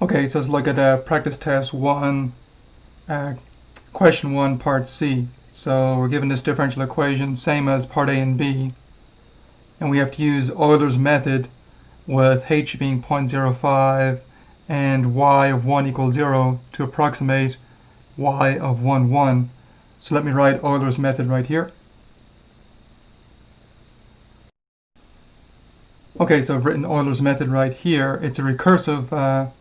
Okay, so let's look at practice test 1, question 1, part C. So we're given this differential equation, same as part A and B, and we have to use Euler's method with h being 0.05 and y of 1 equals 0 to approximate y of 1, 1. So let me write Euler's method right here. Okay, so I've written Euler's method right here. It's a recursive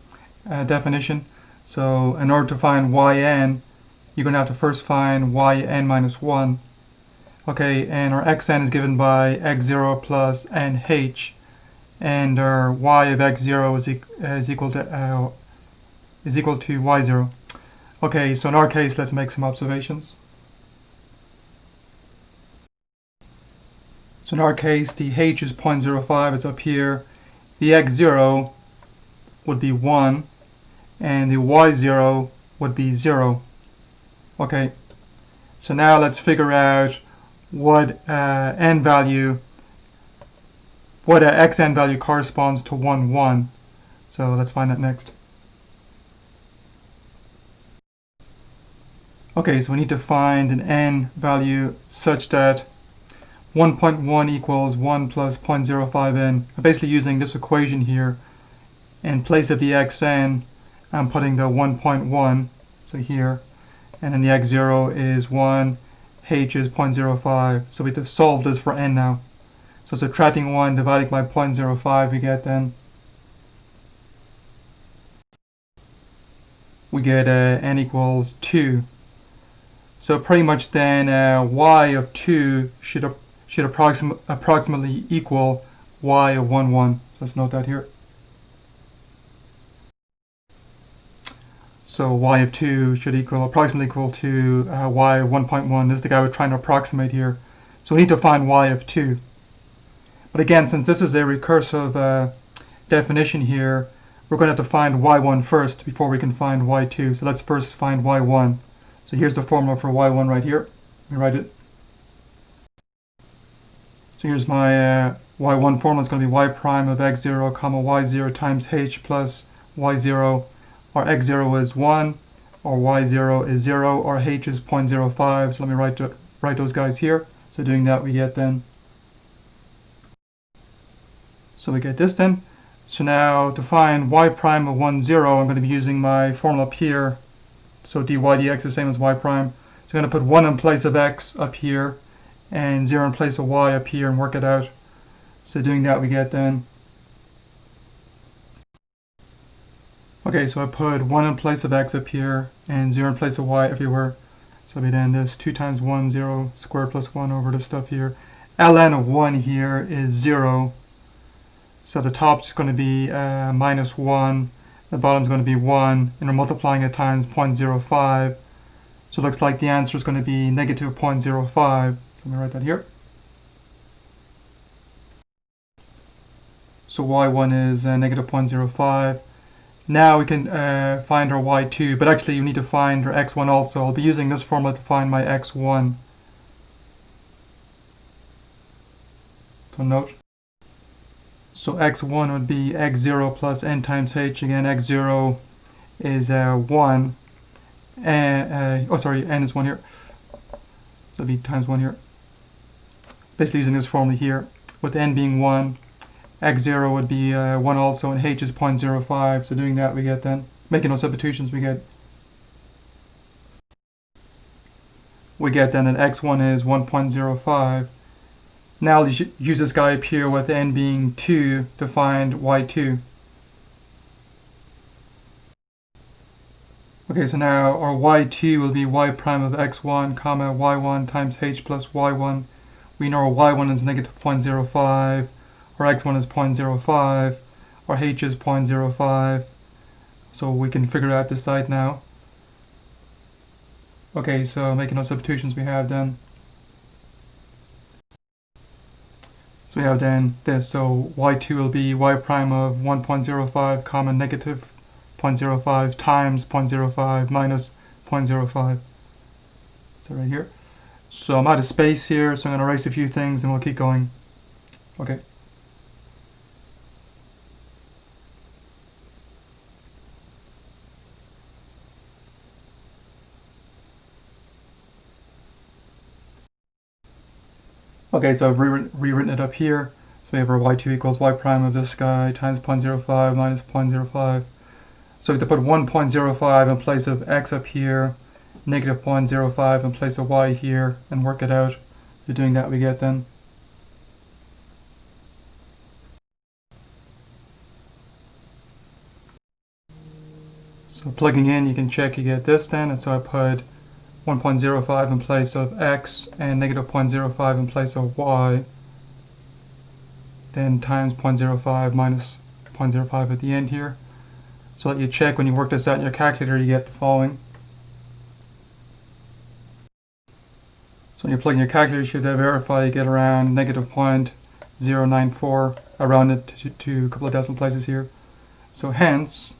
definition. So in order to find yn, you're going to have to first find yn minus 1. Okay, and our xn is given by x0 plus nh, and our y of x0 is equal to y0. Okay, so in our case, let's make some observations. So in our case, the h is 0.05, it's up here. The x0 would be 1, and the y0 would be 0. Okay, so now let's figure out what xn value corresponds to 1, 1. So let's find that next. Okay, so we need to find an n value such that 1.1 equals 1 plus 0.05n. I'm basically using this equation here. In place of the xn, I'm putting the 1.1, so here, and then the x0 is 1, h is 0.05. So we have to solve this for n now. So subtracting 1 dividing by 0.05, we get n equals 2. So pretty much then y of 2 should approximately equal y of 1, 1. So let's note that here. So y of 2 should approximately equal to y of 1.1. This is the guy we're trying to approximate here. So we need to find y of 2. But again, since this is a recursive definition here, we're going to have to find y1 first before we can find y2. So let's first find y1. So here's the formula for y1 right here. Let me write it. So here's my y1 formula. It's going to be y prime of x0 comma y0 times h plus y0. Our x0 is 1, or y0 is 0, or h is 0.05. So let me write those guys here. So doing that, we get then. So we get this then. So now to find y prime of 1, 0, I'm going to be using my formula up here. So dy dx is the same as y prime. So I'm going to put 1 in place of x up here, and 0 in place of y up here, and work it out. So doing that, we get then. Okay, so I put 1 in place of x up here, and 0 in place of y everywhere. So it'll be then this 2 times 1, 0, squared plus 1 over this stuff here. ln of 1 here is 0. So the top's going to be minus 1, the bottom's going to be 1, and we're multiplying it times 0.05. So it looks like the answer is going to be negative 0.05. So let me write that here. So y1 is negative 0.05. Now we can find our y2, but actually you need to find our x1 also. I'll be using this formula to find my x1. So note. So x1 would be x0 plus n times h. Again, x0 is 1. And, n is 1 here. So it'll be times 1 here. Basically using this formula here, with n being 1. x0 would be 1 also, and h is 0.05. So doing that, we get then, making those substitutions, we get then that x1 is 1.05. Now let's use this guy up here with n being 2 to find y2. Okay, so now our y2 will be y prime of x1 comma y1 times h plus y1. We know our y1 is negative 0.05. Our x1 is 0.05, our h is 0.05, so we can figure out this side now. Okay, so making those substitutions we have then. So we have then this, so y2 will be y prime of 1.05 comma negative 0.05 times 0.05 minus 0.05. So right here. So I'm out of space here, so I'm going to erase a few things and we'll keep going. Okay. Okay, so I've rewritten it up here. So we have our y2 equals y prime of this guy times 0.05 minus 0.05. So we have to put 1.05 in place of x up here, negative 0.05 in place of y here, and work it out. So doing that we get then. So plugging in, you can check you get this then, and so I put 1.05 in place of x and negative 0.05 in place of y, then times 0.05 minus 0.05 at the end here. So that you check when you work this out in your calculator, you get the following. So when you plug in your calculator, you should verify you get around negative 0.094, around it to a couple of decimal places here. So hence,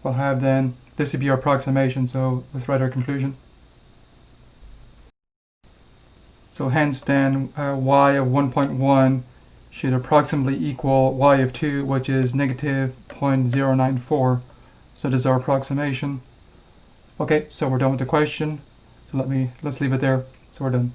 we'll have then, this would be our approximation, so let's write our conclusion. So hence then, y of 1.1 should approximately equal y of 2, which is negative 0.094. So this is our approximation. Okay, so we're done with the question. So let's leave it there. So we're done.